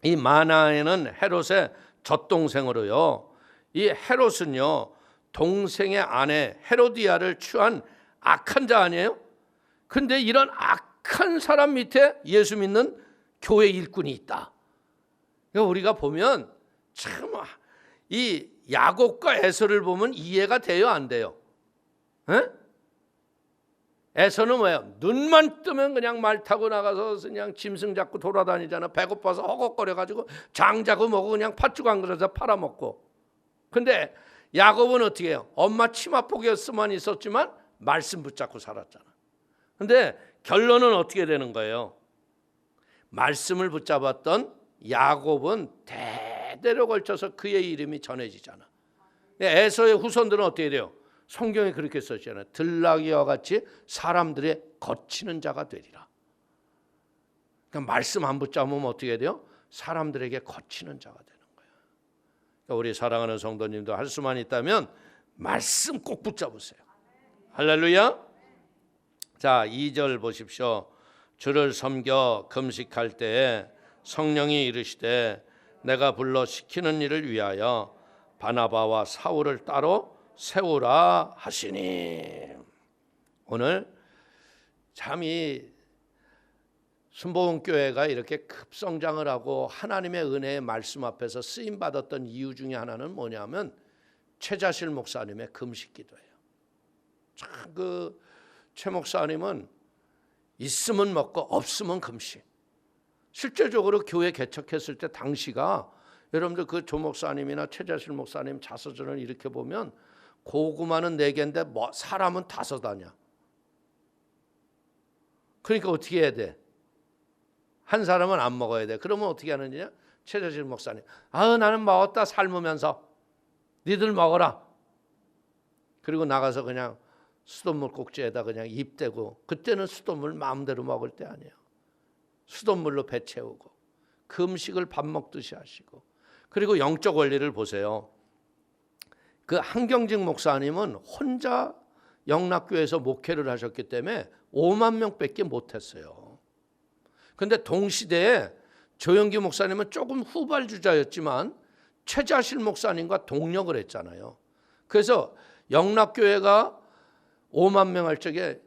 이 마나에는 헤롯의 젖동생으로요, 이 헤롯은요 동생의 아내 헤로디아를 취한 악한 자 아니에요? 근데 이런 악한 사람 밑에 예수 믿는 교회 일꾼이 있다. 그러니까 우리가 보면 참 이 야곱과 에서를 보면 이해가 돼요, 안 돼요? 에서는 뭐예요? 눈만 뜨면 그냥 말 타고 나가서 그냥 짐승 잡고 돌아다니잖아. 배고파서 허걱거려가지고 장자고 뭐고 그냥 팥죽 안 그려서 팔아먹고. 근데 야곱은 어떻게 해요? 엄마 치마폭에 수만 있었지만 말씀 붙잡고 살았잖아. 근데 결론은 어떻게 되는 거예요? 말씀을 붙잡았던 야곱은 대대로 걸쳐서 그의 이름이 전해지잖아. 에서의 후손들은 어떻게 돼요? 성경에 그렇게 썼잖아요. 들나귀와 같이 사람들의 거치는 자가 되리라. 그러니까 말씀 안 붙잡으면 어떻게 돼요? 사람들에게 거치는 자가 되는 거예요. 그러니까 우리 사랑하는 성도님도 할 수만 있다면 말씀 꼭 붙잡으세요. 할렐루야. 자, 2절 보십시오. 주를 섬겨 금식할 때에 성령이 이르시되 내가 불러 시키는 일을 위하여 바나바와 사울을 따로 세우라 하시니. 오늘 참 이 순복음교회가 이렇게 급성장을 하고 하나님의 은혜의 말씀 앞에서 쓰임 받았던 이유 중에 하나는 뭐냐면 최자실 목사님의 금식 기도예요. 참 그 최 목사님은 있으면 먹고 없으면 금식. 실제적으로 교회 개척했을 때 당시가 여러분들 그 조 목사님이나 최자실 목사님 자서전을 이렇게 보면 고구마는 4개인데 뭐 사람은 5 아니야. 그러니까 어떻게 해야 돼? 한 사람은 안 먹어야 돼. 그러면 어떻게 하느냐? 최자실 목사님, 나는 먹었다 삶으면서 니들 먹어라. 그리고 나가서 그냥 수돗물 꼭지에다 그냥 입 대고, 그때는 수돗물 마음대로 먹을 때 아니에요. 수돗물로 배 채우고 금식을 밥 먹듯이 하시고. 그리고 영적 원리를 보세요. 그 한경직 목사님은 혼자 영락교회에서 목회를 하셨기 때문에 5만 명밖에 못했어요. 그런데 동시대에 조영기 목사님은 조금 후발주자였지만 최자실 목사님과 동력을 했잖아요. 그래서 영락교회가 5만 명 할 적에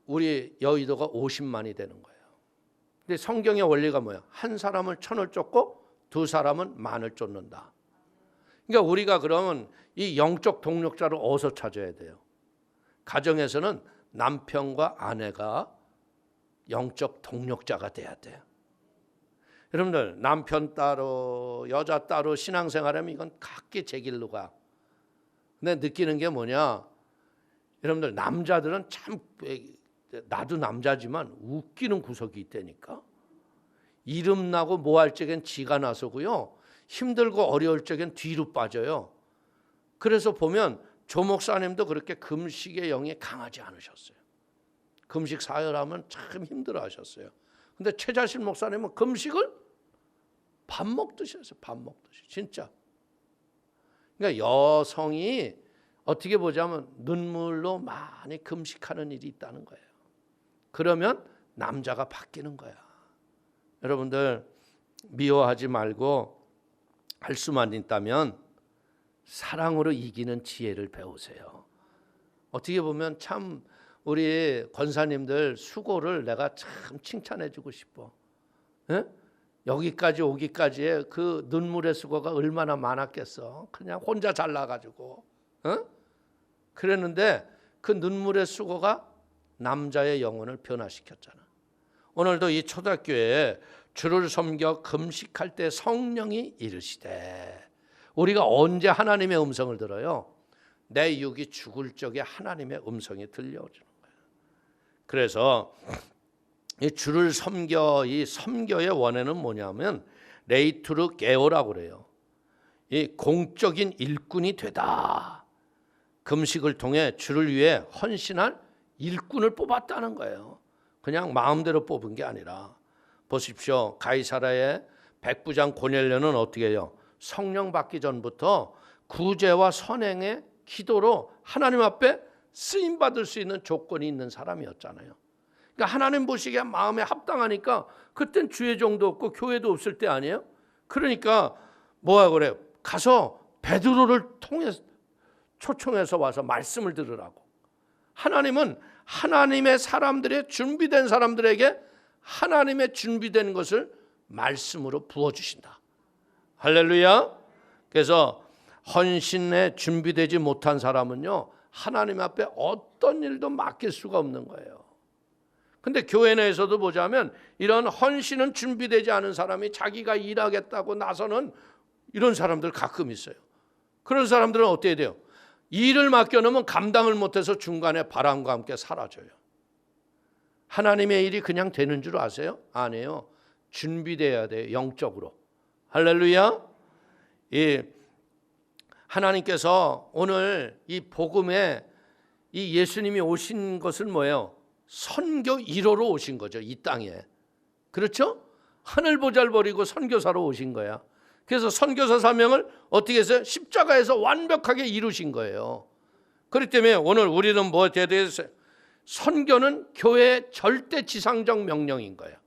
우리 여의도가 50만이 되는 거예요. 근데 성경의 원리가 뭐야? 한 사람은 천을 쫓고 2 사람은 만을 쫓는다. 그러니까 우리가 그러면 이 영적 동력자를 어디서 찾아야 돼요? 가정에서는 남편과 아내가 영적 동력자가 돼야 돼요. 여러분들 남편 따로 여자 따로 신앙생활하면 이건 각기 제 길로 가. 근데 느끼는 게 뭐냐? 여러분들 남자들은 참, 나도 남자지만 웃기는 구석이 있다니까. 이름 나고 뭐 할 적엔 지가 나서고요, 힘들고 어려울 적엔 뒤로 빠져요. 그래서 보면 조 목사님도 그렇게 금식의 영이 강하지 않으셨어요. 금식 사열하면 참 힘들어 하셨어요. 근데 최자실 목사님은 금식을 밥 먹듯이 했어요. 밥 먹듯이. 진짜. 그러니까 여성이 어떻게 보자면 눈물로 많이 금식하는 일이 있다는 거예요. 그러면 남자가 바뀌는 거야. 여러분들 미워하지 말고 할 수만 있다면 사랑으로 이기는 지혜를 배우세요. 어떻게 보면 참 우리 권사님들 수고를 내가 참 칭찬해주고 싶어. 에? 여기까지 오기까지의 그 눈물의 수고가 얼마나 많았겠어. 그냥 혼자 잘나가지고. 그랬는데 그 눈물의 수고가 남자의 영혼을 변화시켰잖아. 오늘도 이 초대교회에 주를 섬겨 금식할 때 성령이 이르시되, 우리가 언제 하나님의 음성을 들어요? 내 육이 죽을 적에 하나님의 음성이 들려오는 거예요. 그래서 이 주를 섬겨, 이 섬겨의 원해는 뭐냐면 레이투르 게오라고 그래요. 이 공적인 일꾼이 되다. 금식을 통해 주를 위해 헌신할 일꾼을 뽑았다는 거예요. 그냥 마음대로 뽑은 게 아니라. 보십시오. 가이사라의 백부장 고넬료는 어떻게 해요? 성령 받기 전부터 구제와 선행의 기도로 하나님 앞에 쓰임 받을 수 있는 조건이 있는 사람이었잖아요. 그러니까 하나님 보시기에 마음에 합당하니까 그땐 주의 종도 없고 교회도 없을 때 아니에요? 그러니까 뭐야 그래요? 가서 베드로를 통해 초청해서 와서 말씀을 들으라고. 하나님은 하나님의 사람들의 준비된 사람들에게 하나님의 준비된 것을 말씀으로 부어주신다. 할렐루야. 그래서 헌신에 준비되지 못한 사람은요, 하나님 앞에 어떤 일도 맡길 수가 없는 거예요. 근데 교회 내에서도 보자면 이런 헌신은 준비되지 않은 사람이 자기가 일하겠다고 나서는 이런 사람들 가끔 있어요. 그런 사람들은 어떻게 돼요? 일을 맡겨놓으면 감당을 못해서 중간에 바람과 함께 사라져요. 하나님의 일이 그냥 되는 줄 아세요? 아니에요. 준비돼야 돼요. 영적으로. 할렐루야. 하나님께서 오늘 이 복음에 이 예수님이 오신 것은 뭐예요? 선교 1호로 오신 거죠. 이 땅에. 그렇죠? 하늘 보잘 버리고 선교사로 오신 거야. 그래서 선교사 사명을 어떻게 했어요? 십자가에서 완벽하게 이루신 거예요. 그렇기 때문에 오늘 우리는 뭐에 대해서 선교는 교회의 절대 지상적 명령인 거예요.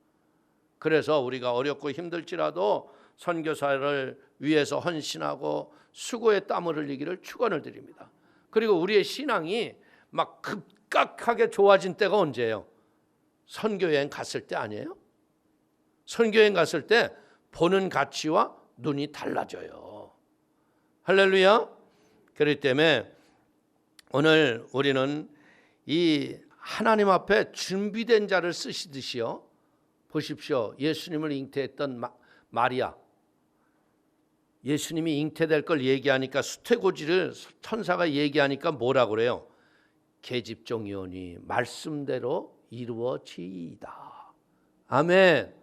그래서 우리가 어렵고 힘들지라도 선교사를 위해서 헌신하고 수고의 땀을 흘리기를 축원을 드립니다. 그리고 우리의 신앙이 막 급격하게 좋아진 때가 언제예요? 선교여행 갔을 때 아니에요? 선교여행 갔을 때 보는 가치와 눈이 달라져요. 할렐루야. 그렇기 때문에 오늘 우리는 이 하나님 앞에 준비된 자를 쓰시듯이요. 보십시오. 예수님을 잉태했던 마리아. 예수님이 잉태될 걸 얘기하니까 수태고지를 천사가 얘기하니까 뭐라고 그래요? 계집종이오니 말씀대로 이루어지이다. 아멘.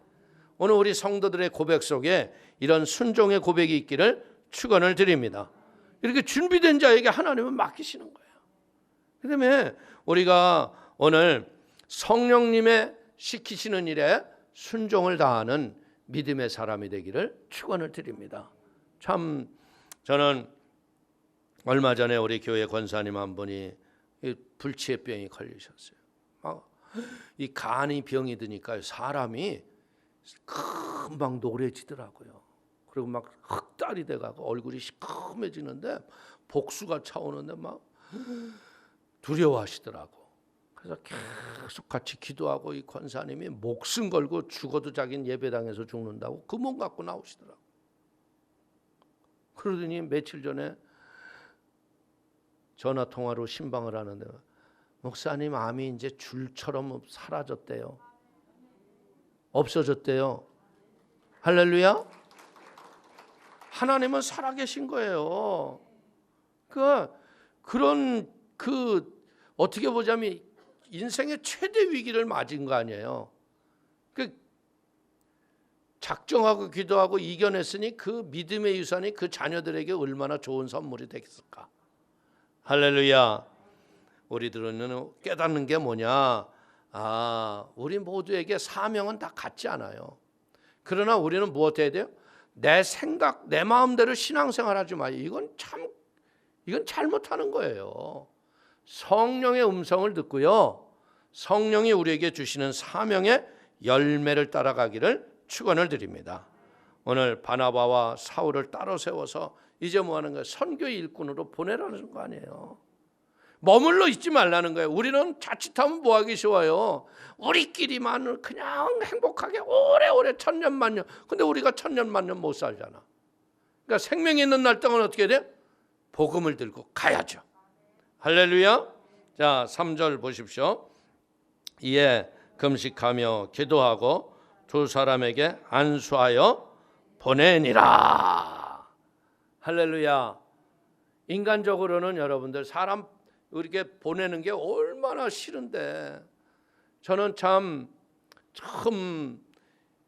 오늘 우리 성도들의 고백 속에 이런 순종의 고백이 있기를 축원을 드립니다. 이렇게 준비된 자에게 하나님은 맡기시는 거예요. 그다음에 우리가 오늘 성령님의 시키시는 일에 순종을 다하는 믿음의 사람이 되기를 축원을 드립니다. 참 저는 얼마 전에 우리 교회 권사님 한 분이 불치병이 걸리셨어요. 이 간이 병이 드니까 사람이 금방 노래지더라고요. 그리고 막 흑달이 돼가고 얼굴이 시커매지는데 복수가 차오는데 막 두려워하시더라고. 그래서 계속 같이 기도하고 이 권사님이 목숨 걸고 죽어도 자기는 예배당에서 죽는다고 그 몸 갖고 나오시더라고. 그러더니 며칠 전에 전화 통화로 신방을 하는데 목사님 암이 이제 줄처럼 사라졌대요. 없어졌대요. 할렐루야. 하나님은 살아계신 거예요. 그런 어떻게 보자면 인생의 최대 위기를 맞은 거 아니에요. 작정하고 기도하고 이겨냈으니 그 믿음의 유산이 그 자녀들에게 얼마나 좋은 선물이 되겠을까. 할렐루야. 우리들은 깨닫는 게 뭐냐. 우리 모두에게 사명은 다 같지 않아요. 그러나 우리는 무엇 해야 돼요? 내 생각, 내 마음대로 신앙생활하지 마요. 이건 잘못하는 거예요. 성령의 음성을 듣고요. 성령이 우리에게 주시는 사명의 열매를 따라가기를 축원을 드립니다. 오늘 바나바와 사울을 따로 세워서 이제 뭐 하는 거예요? 선교의 일꾼으로 보내라는 거 아니에요. 머물러 있지 말라는 거예요. 우리는 자칫하면 뭐 하기 쉬워요. 우리끼리만 그냥 행복하게 오래오래 천년만년. 근데 우리가 천년만년 못 살잖아. 그러니까 생명이 있는 날 동안 어떻게 돼? 복음을 들고 가야죠. 할렐루야. 자, 3절 보십시오. 이에 금식하며 기도하고 두 사람에게 안수하여 보내니라. 할렐루야. 인간적으로는 여러분들 사람 이렇게 보내는 게 얼마나 싫은데 저는 참 처음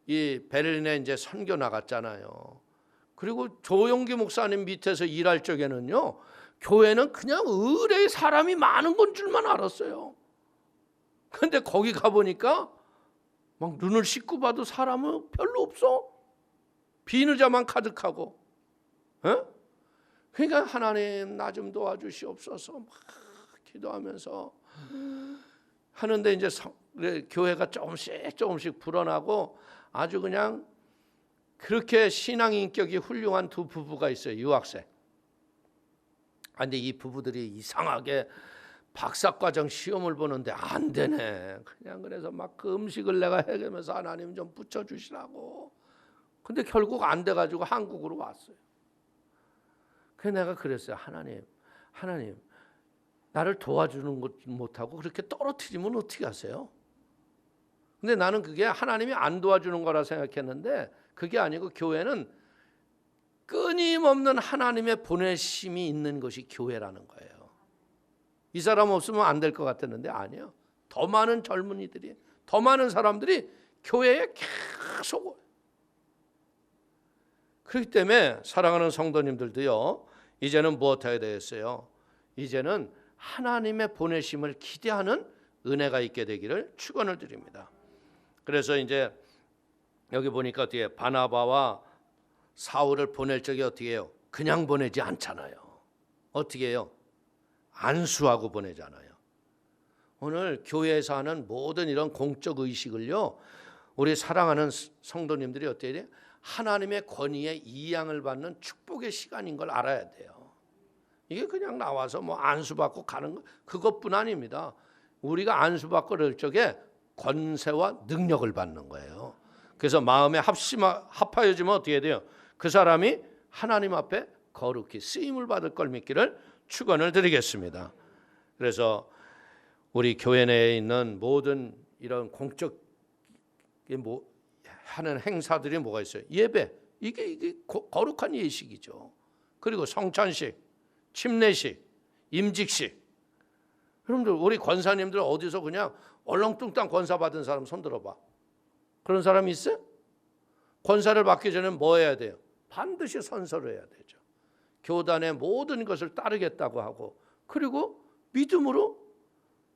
이 베를린에 이제 선교 나갔잖아요. 그리고 조용기 목사님 밑에서 일할 적에는요, 교회는 그냥 의뢰의 사람이 많은 건 줄만 알았어요. 근데 거기 가보니까 막 눈을 씻고 봐도 사람은 별로 없어. 비누자만 가득하고. 그러니까 하나님 나 좀 도와주시옵소서 막 기도하면서 하는데 이제 교회가 조금씩 불어나고 아주 그냥 그렇게 신앙 인격이 훌륭한 두 부부가 있어요. 유학생. 근데 이 부부들이 이상하게 박사과정 시험을 보는데 안 되네. 그냥 그래서 막 그 음식을 내가 해가면서 하나님 좀 붙여주시라고. 근데 결국 안 돼가지고 한국으로 왔어요. 그래서 내가 그랬어요. 하나님 나를 도와주는 것 못하고 그렇게 떨어뜨리면 어떻게 하세요? 근데 나는 그게 하나님이 안 도와주는 거라 생각했는데 그게 아니고 교회는 끊임없는 하나님의 보내심이 있는 것이 교회라는 거예요. 이 사람 없으면 안 될 것 같았는데 아니에요. 더 많은 젊은이들이, 더 많은 사람들이 교회에 계속 오요. 그렇기 때문에 사랑하는 성도님들도요, 이제는 무엇해야 되겠어요? 이제는 하나님의 보내심을 기대하는 은혜가 있게 되기를 축원을 드립니다. 그래서 이제 여기 보니까 어떻게 바나바와 사울을 보낼 적이 어떻게 해요? 그냥 보내지 않잖아요. 어떻게 해요? 안수하고 보내잖아요. 오늘 교회에서 하는 모든 이런 공적 의식을요, 우리 사랑하는 성도님들이 어떻게 돼요? 하나님의 권위에 이양을 받는 축복의 시간인 걸 알아야 돼요. 이게 그냥 나와서 뭐 안수받고 가는 거 그것뿐 아닙니다. 우리가 안수받고 그럴 적에 권세와 능력을 받는 거예요. 그래서 마음에 합하여지면 어떻게 돼요? 그 사람이 하나님 앞에 거룩히 쓰임을 받을 걸 믿기를 축원을 드리겠습니다. 그래서 우리 교회 내에 있는 모든 이런 공적 하는 행사들이 뭐가 있어요? 예배, 이게 거룩한 예식이죠. 그리고 성찬식, 침례식, 임직식. 여러분들 우리 권사님들 어디서 그냥 얼렁뚱땅 권사 받은 사람 손 들어봐. 그런 사람이 있어요? 권사를 받기 전에 뭐 해야 돼요? 반드시 선서를 해야 되죠. 교단의 모든 것을 따르겠다고 하고, 그리고 믿음으로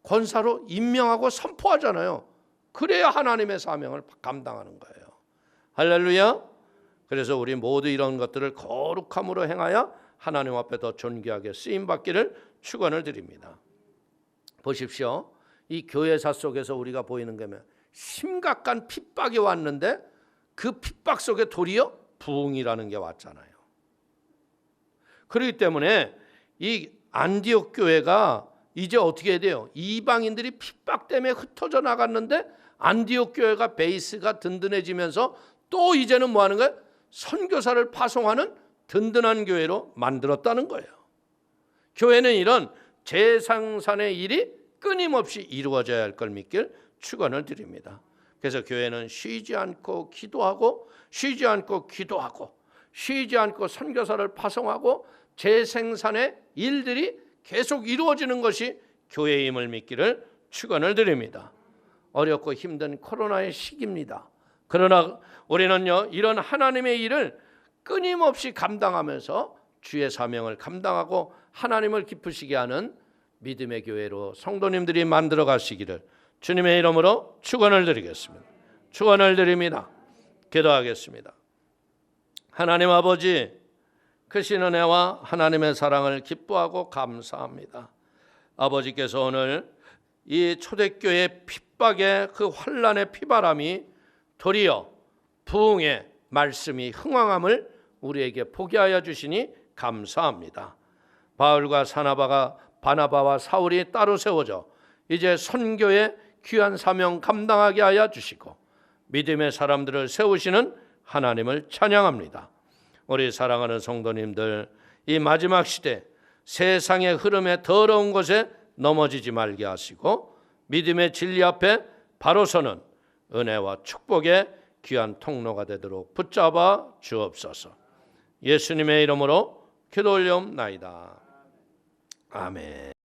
권사로 임명하고 선포하잖아요. 그래야 하나님의 사명을 감당하는 거예요. 할렐루야. 그래서 우리 모두 이런 것들을 거룩함으로 행하여 하나님 앞에 더 존귀하게 쓰임받기를 축원을 드립니다. 보십시오. 이 교회사 속에서 우리가 보이는 게 심각한 핍박이 왔는데 그 핍박 속에 도리어 부흥이라는 게 왔잖아요. 그렇기 때문에 이 안디옥 교회가 이제 어떻게 해야 돼요? 이방인들이 핍박 때문에 흩어져 나갔는데 안디옥 교회가 베이스가 든든해지면서 또 이제는 뭐 하는 거예요? 선교사를 파송하는 든든한 교회로 만들었다는 거예요. 교회는 이런 재생산의 일이 끊임없이 이루어져야 할 걸 믿길 축원을 드립니다. 그래서 교회는 쉬지 않고 기도하고 쉬지 않고 기도하고 쉬지 않고 선교사를 파송하고 재생산의 일들이 계속 이루어지는 것이 교회의 힘을 믿기를 축원을 드립니다. 어렵고 힘든 코로나의 시기입니다. 그러나 우리는요, 이런 하나님의 일을 끊임없이 감당하면서 주의 사명을 감당하고 하나님을 기쁘시게 하는 믿음의 교회로 성도님들이 만들어 가시기를 주님의 이름으로 축원을 드리겠습니다. 축원을 드립니다. 기도하겠습니다. 하나님 아버지, 크신 은혜와 하나님의 사랑을 기뻐하고 감사합니다. 아버지께서 오늘 이 초대교회 핍박의 그 환난의 피바람이 도리어 부흥의 말씀이 흥왕함을 우리에게 보게 하여 주시니 감사합니다. 바울과 바나바와 사울이 따로 세워져 이제 선교의 귀한 사명 감당하게 하여 주시고 믿음의 사람들을 세우시는 하나님을 찬양합니다. 우리 사랑하는 성도님들, 이 마지막 시대 세상의 흐름에 더러운 것에 넘어지지 말게 하시고 믿음의 진리 앞에 바로 서는 은혜와 축복의 귀한 통로가 되도록 붙잡아 주옵소서. 예수님의 이름으로 기도 올려옵나이다. 아멘.